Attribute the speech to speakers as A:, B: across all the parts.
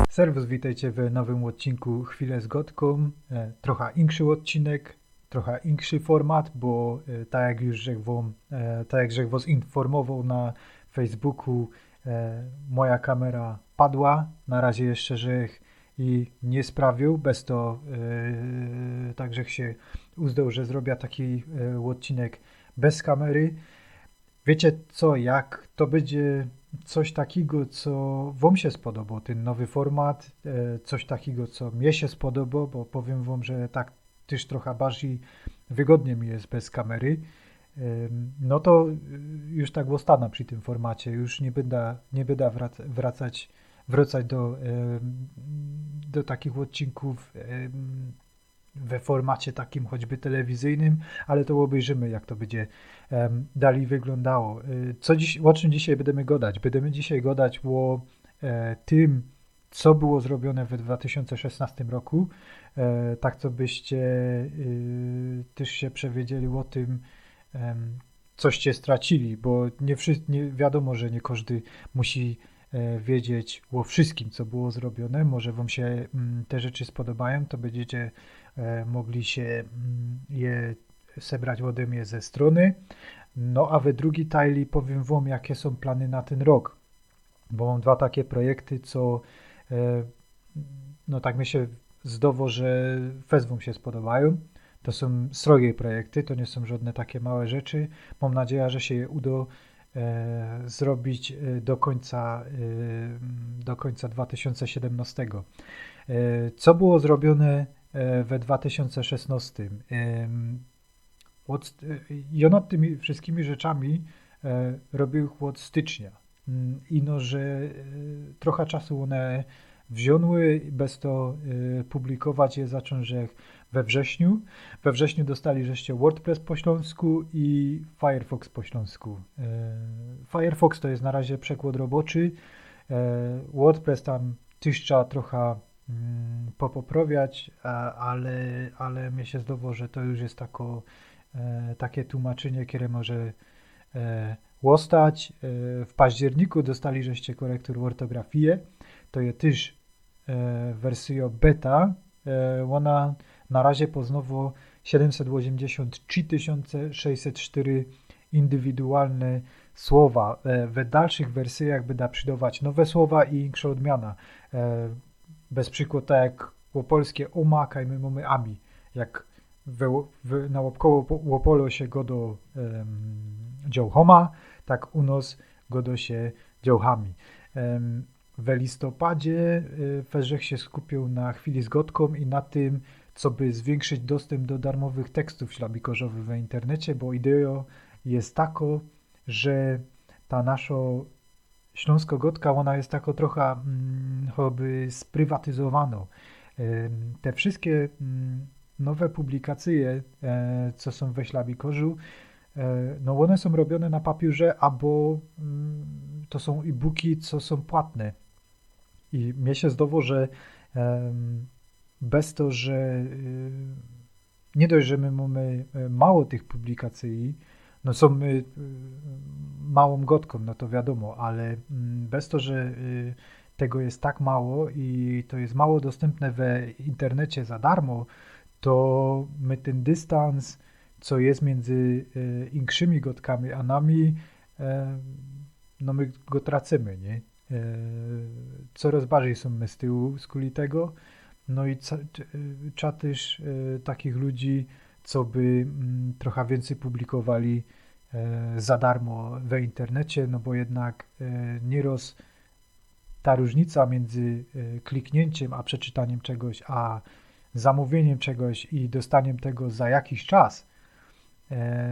A: Serwus, witajcie w nowym odcinku Chwilę z Gotką. Trochę inszy odcinek, trochę inszy format, bo tak jak żech was informował na Facebooku, moja kamera padła. Na razie jeszcze żech i nie sprawił, bez to tak żech się uzdał, że zrobię taki odcinek bez kamery. Wiecie co, jak to będzie coś takiego, co wam się spodoba, ten nowy format, coś takiego, co mnie się spodoba, bo powiem wam, że tak też trochę bardziej wygodnie mi jest bez kamery, no to już tak zostanę przy tym formacie, już nie będę wracać do takich odcinków we formacie takim choćby telewizyjnym, ale to obejrzymy, jak to będzie dalej wyglądało. O czym dzisiaj będziemy gadać? Będziemy dzisiaj gadać o tym, co było zrobione w 2016 roku, tak co byście też się przewiedzieli o tym, coście stracili, bo nie wiadomo, że nie każdy musi wiedzieć o wszystkim, co było zrobione. Może wam się te rzeczy spodobają, to będziecie mogli się je zebrać ode mnie ze strony. No a we drugiej tajli powiem wam, jakie są plany na ten rok, bo mam dwa takie projekty, co no tak mi się zdało, że wam się spodobają. To są srogie projekty, to nie są żadne takie małe rzeczy. Mam nadzieję, że się je uda zrobić do końca 2017. Co było zrobione we 2016? Ja nad tymi wszystkimi rzeczami robił od stycznia. Ino, że trochę czasu one wziąły, bez to publikować je zaczął, że we wrześniu. We wrześniu dostali żeście WordPress po śląsku i Firefox po śląsku. Firefox to jest na razie przekład roboczy. WordPress tam też trzeba trochę popoprawiać, ale mnie się zdało, że to już jest takie tłumaczenie, które może ostać. W październiku dostali żeście korektur ortografię. To jest też wersja beta. Ona na razie poznowu 783 604 indywidualne słowa. We dalszych wersjach będę przydawać nowe słowa i większa odmiana. Bez przykładu, tak jak po polskie omaka i my mamy ami. Jak na łopolo się go do działhoma, tak u nas go do się działhami. We listopadzie Ferzech się skupił na Chwili z Gotką i na tym, co by zwiększyć dostęp do darmowych tekstów ślabikorzowych w internecie, bo ideą jest tako, że ta nasza śląsko-gotka, ona jest tako trochę choćby sprywatyzowana. Te wszystkie nowe publikacje, co są we ślabikorzu, no one są robione na papierze, albo to są e-booki, co są płatne. I mnie się zdało, że bez to, że nie dość, że my mamy mało tych publikacji, no są my małą gotką, no to wiadomo, ale bez to, że tego jest tak mało i to jest mało dostępne w internecie za darmo, to my ten dystans, co jest między większymi gotkami a nami, no my go tracimy, nie? Coraz bardziej są my z tyłu z kuli tego, no i trzeba też takich ludzi, co by trochę więcej publikowali za darmo w internecie, no bo jednak nieraz ta różnica między kliknięciem a przeczytaniem czegoś, a zamówieniem czegoś i dostaniem tego za jakiś czas,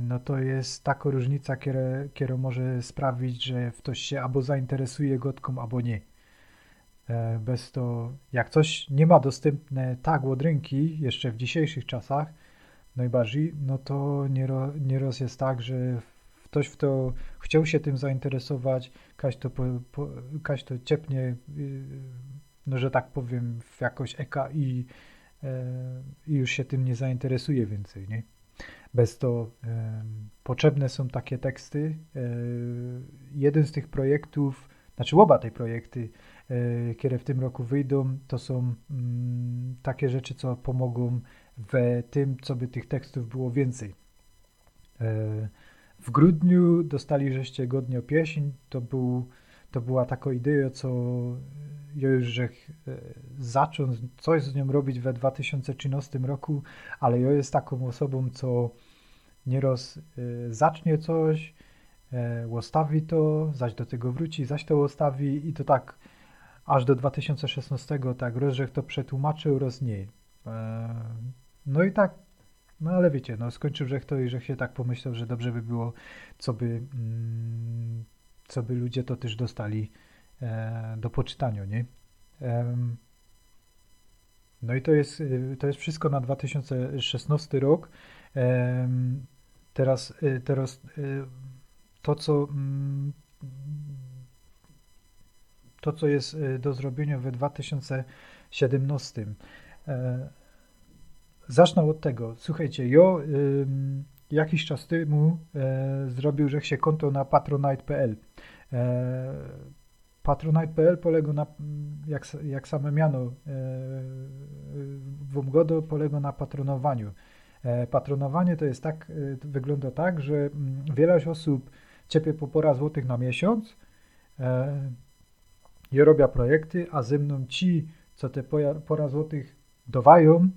A: no to jest taka różnica, która może sprawić, że ktoś się albo zainteresuje gotką, albo nie. Bez to, jak coś nie ma dostępne tak od ręki, jeszcze w dzisiejszych czasach, najbardziej, no to nieraz jest tak, że ktoś w to chciał się tym zainteresować, kaś to ciepnie no że tak powiem, w jakoś i już się tym nie zainteresuje więcej, nie? Bez to potrzebne są takie teksty. Jeden z tych projektów, znaczy oba te projekty, które w tym roku wyjdą, to są takie rzeczy, co pomogą w tym, co by tych tekstów było więcej. W grudniu dostali żeście godnie pieśń, to była taka idea, co ja już że zacząć coś z nią robić we 2013 roku, ale ja jest taką osobą, co nieraz zacznie coś, ustawi to, zaś do tego wróci, zaś to ustawi i to tak aż do 2016 tak rozrzech to przetłumaczył, roz nie. No i tak, no ale wiecie, no skończył żech to i żech się tak pomyślał, że dobrze by było, co by ludzie to też dostali do poczytania, nie? No i to jest wszystko na 2016 rok. Teraz to, co jest do zrobienia w 2017. Zacznę od tego. Słuchajcie, ja jakiś czas temu zrobił, że się konto na patronite.pl. Patronite.pl polega na, jak same miano w Umgodo, polega na patronowaniu. Patronowanie to jest tak, wygląda tak, że wiele osób ciepie po pora złotych na miesiąc. Ja robię projekty, a ze mną ci, co te pora złotych dawają,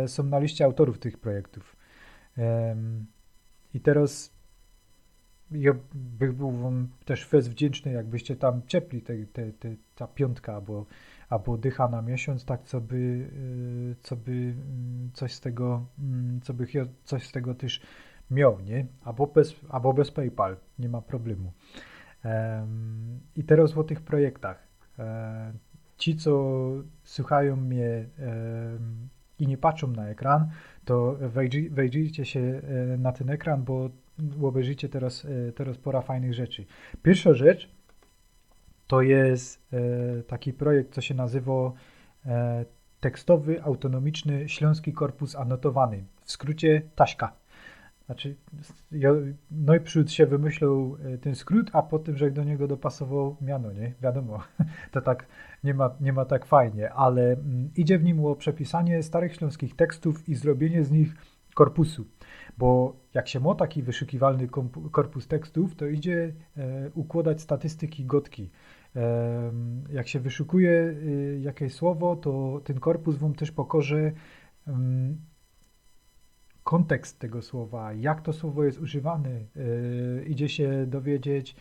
A: są na liście autorów tych projektów. I teraz ja bych był wam też fest wdzięczny, jakbyście tam ciepli ta piątka albo dycha na miesiąc, tak co by coś z tego, co bych coś z tego też miał, nie? Albo bez PayPal, nie ma problemu. I teraz o tych projektach. Ci, co słuchają mnie i nie patrzą na ekran, to wejrzyjcie się na ten ekran, bo obejrzycie teraz pora fajnych rzeczy. Pierwsza rzecz to jest taki projekt, co się nazywa Tekstowy Autonomiczny Śląski Korpus Anotowany. W skrócie TAŚKA. Znaczy, ja najprzód się wymyślał ten skrót, a potem, że do niego dopasował miano, nie? Wiadomo, to tak nie ma tak fajnie, ale idzie w nim o przepisanie starych śląskich tekstów i zrobienie z nich korpusu. Bo jak się ma taki wyszukiwalny korpus tekstów, to idzie układać statystyki gotki. Jak się wyszukuje jakieś słowo, to ten korpus wam też pokaże kontekst tego słowa, jak to słowo jest używane. Idzie się dowiedzieć,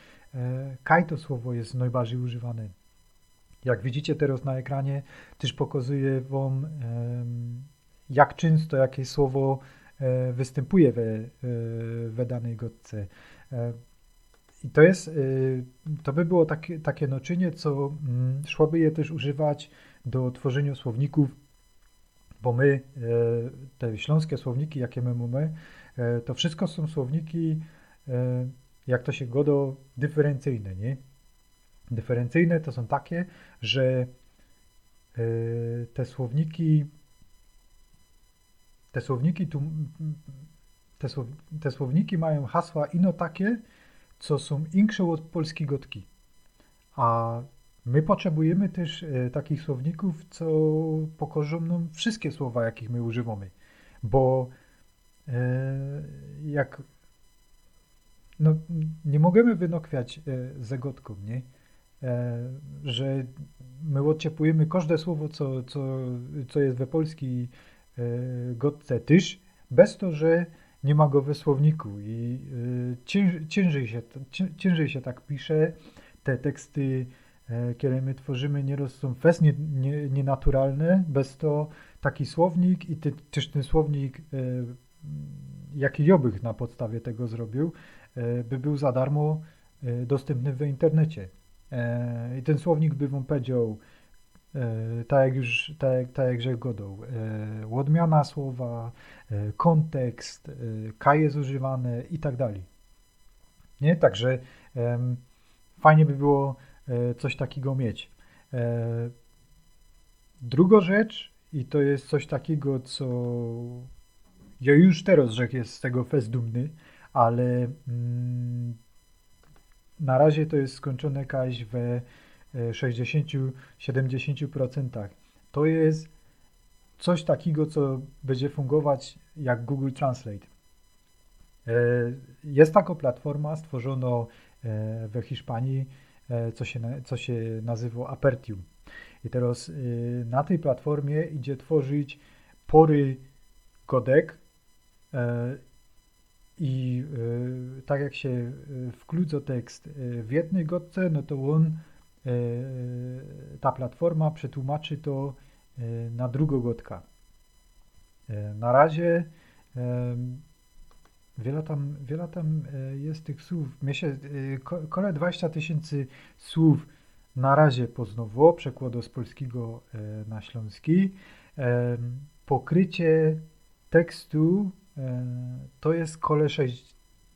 A: kaj to słowo jest najbardziej używane. Jak widzicie teraz na ekranie, też pokazuje wam, jak często jakieś słowo występuje we danej gotce. I to by było takie naczynie, co szłoby je też używać do tworzenia słowników, bo my, te śląskie słowniki, jakie my mamy, to wszystko są słowniki, jak to się godo, dyferencyjne, nie? Dyferencyjne to są takie, że te słowniki mają hasła ino takie, co są insze od polskiej gotki. A my potrzebujemy też takich słowników, co pokażą nam wszystkie słowa, jakich my używamy. Bo nie możemy wynokwiać ze gotką, nie? Że my odczepujemy każde słowo, co jest we polskiej gotce też, bez to, że nie ma go we słowniku i ciężej się tak pisze. Te teksty, które my tworzymy, nieraz są fest nienaturalne, bez to taki słownik i też ten słownik, jaki ja bych na podstawie tego zrobił, by był za darmo dostępny w internecie. I ten słownik by wam powiedział, tak jak że godał, odmiana słowa, kontekst, kaj jest używane i tak dalej. Nie? Także fajnie by było coś takiego mieć. Druga rzecz, i to jest coś takiego, co ja już teraz, że jest z tego fest dumny, ale na razie to jest skończone jakaś we 60-70%. To jest coś takiego, co będzie fungować jak Google Translate. Jest taka platforma stworzona we Hiszpanii, co się nazywa Apertium. I teraz na tej platformie idzie tworzyć pory kodek i tak jak się wkludzo tekst w jednej godce, no to ta platforma przetłumaczy to na drugą godkę. Na razie wiele tam jest tych słów. Mnie się kole 20 000 słów na razie poznało, przekładu z polskiego na śląski. Pokrycie tekstu to jest kole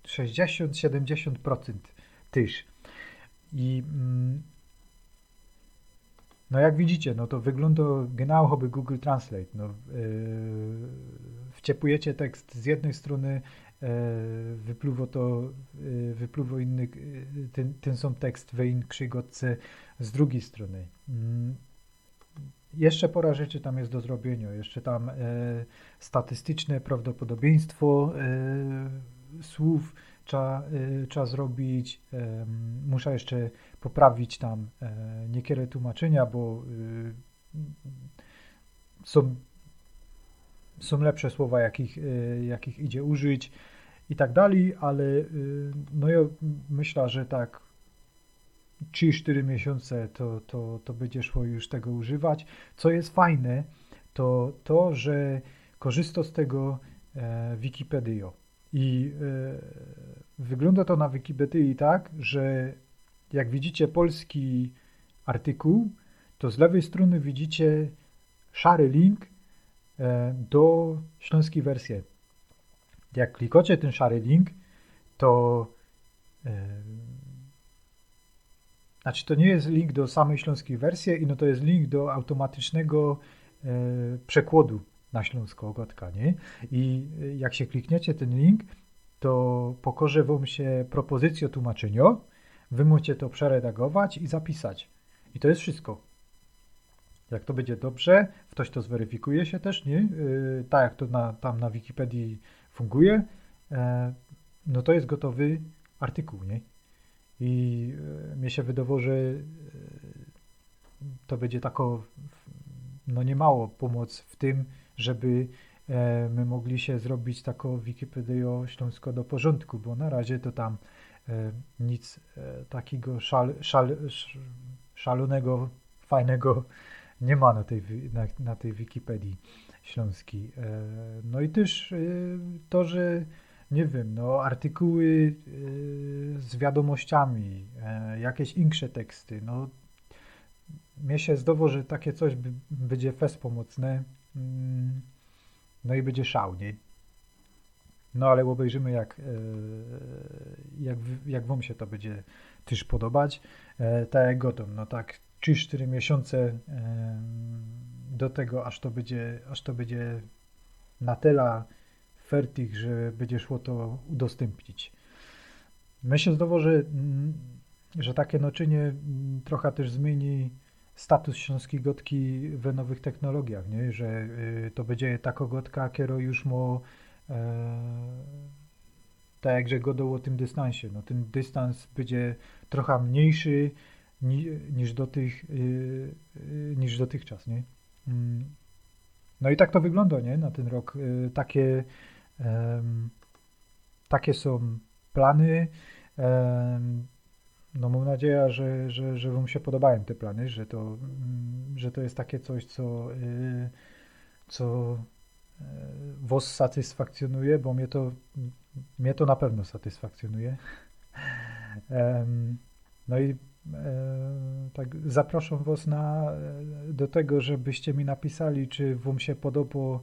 A: 60-70% też. I no jak widzicie, no to wygląda genau jakby Google Translate. No, wciepujecie tekst z jednej strony, wypluwo inny, ten sam tekst w innej godce z drugiej strony. Jeszcze pora rzeczy tam jest do zrobienia. Jeszcze tam statystyczne prawdopodobieństwo słów trzeba zrobić. Muszę jeszcze poprawić tam niektóre tłumaczenia, bo są lepsze słowa, jakich idzie użyć i tak dalej, ale no ja myślę, że tak 3-4 miesiące to będzie szło już tego używać. Co jest fajne, to że korzysta z tego Wikipedia. I wygląda to na Wikipedii tak, że jak widzicie polski artykuł, to z lewej strony widzicie szary link do śląskiej wersji. Jak klikacie ten szary link, to znaczy to nie jest link do samej śląskiej wersji, no to jest link do automatycznego przekładu na śląską godkę, nie? I jak się klikniecie ten link, to pokaże wam się propozycja tłumaczenia, wy możecie to przeredagować i zapisać. I to jest wszystko. Jak to będzie dobrze, ktoś to zweryfikuje się też, nie? Tak jak to tam na Wikipedii funguje, no to jest gotowy artykuł, nie? I mnie się wydawało, że to będzie tako, no nie mało pomoc w tym, żeby my mogli się zrobić taką Wikipedię śląską do porządku, bo na razie to tam nic takiego szalonego, fajnego nie ma na tej Wikipedii śląskiej. No i też to, że nie wiem, no artykuły z wiadomościami, jakieś insze teksty, no mnie się zdawało, że takie coś będzie fest pomocne, no i będzie szał, nie? No ale obejrzymy jak wam się to będzie też podobać. Tak jak gotow, no tak 3-4 miesiące do tego, aż to będzie na tyle fertig, że będzie szło to udostępnić. Myślę znowu, że takie naczynie trochę też zmieni status śląskiej gotki we nowych technologiach, nie? Że to będzie taka gotka, która już ma tak jakże godą o tym dystansie. No, ten dystans będzie trochę mniejszy niż dotychczas, nie? No i tak to wygląda, nie? Na ten rok. Takie są plany. No mam nadzieję, że wam się podobają te plany, że to jest takie coś, co was satysfakcjonuje, bo mnie to na pewno satysfakcjonuje. No i tak zapraszam was do tego, żebyście mi napisali, czy wam się podoba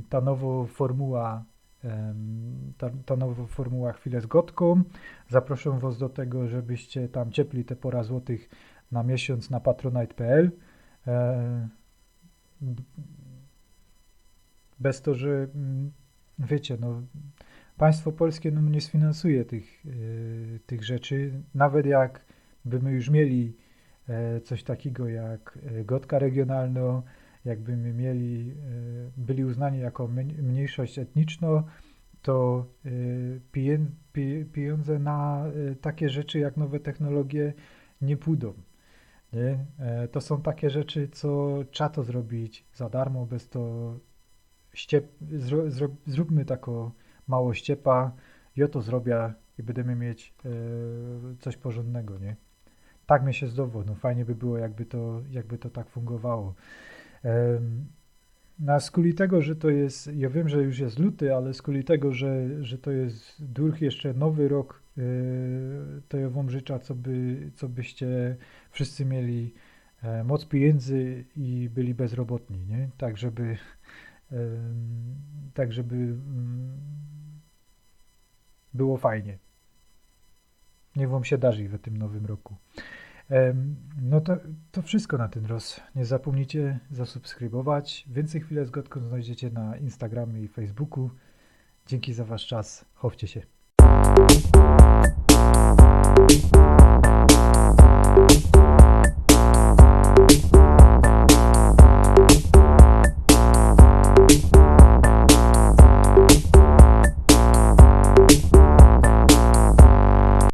A: ta nowa formuła, ta nowa formuła Chwilę z Gotką. Zapraszam was do tego, żebyście tam ciepli te pora złotych na miesiąc na patronite.pl. bez to, że wiecie, no państwo polskie no, nie sfinansuje tych rzeczy, nawet jak by my już mieli coś takiego jak gotka regionalną, jakby byli uznani jako mniejszość etniczna, to pieniądze na takie rzeczy jak nowe technologie nie pójdą. Nie? To są takie rzeczy, co trzeba to zrobić za darmo, bez to zróbmy taką mało ściepa, ja to zrobię i będziemy mieć coś porządnego, nie? Tak mi się zdobyło, no fajnie by było, jakby to tak fungowało. Na skuli tego, że to jest, ja wiem, że już jest luty, ale skuli tego, że to jest durch jeszcze nowy rok, to ja wam życzę, co byście wszyscy mieli moc pieniędzy i byli bezrobotni, nie? Tak żeby było fajnie. Niech wam się darzy w tym nowym roku. No to wszystko na ten raz. Nie zapomnijcie zasubskrybować. Więcej Chwilę z Gotką znajdziecie na Instagramie i Facebooku. Dzięki za wasz czas. Chowcie się.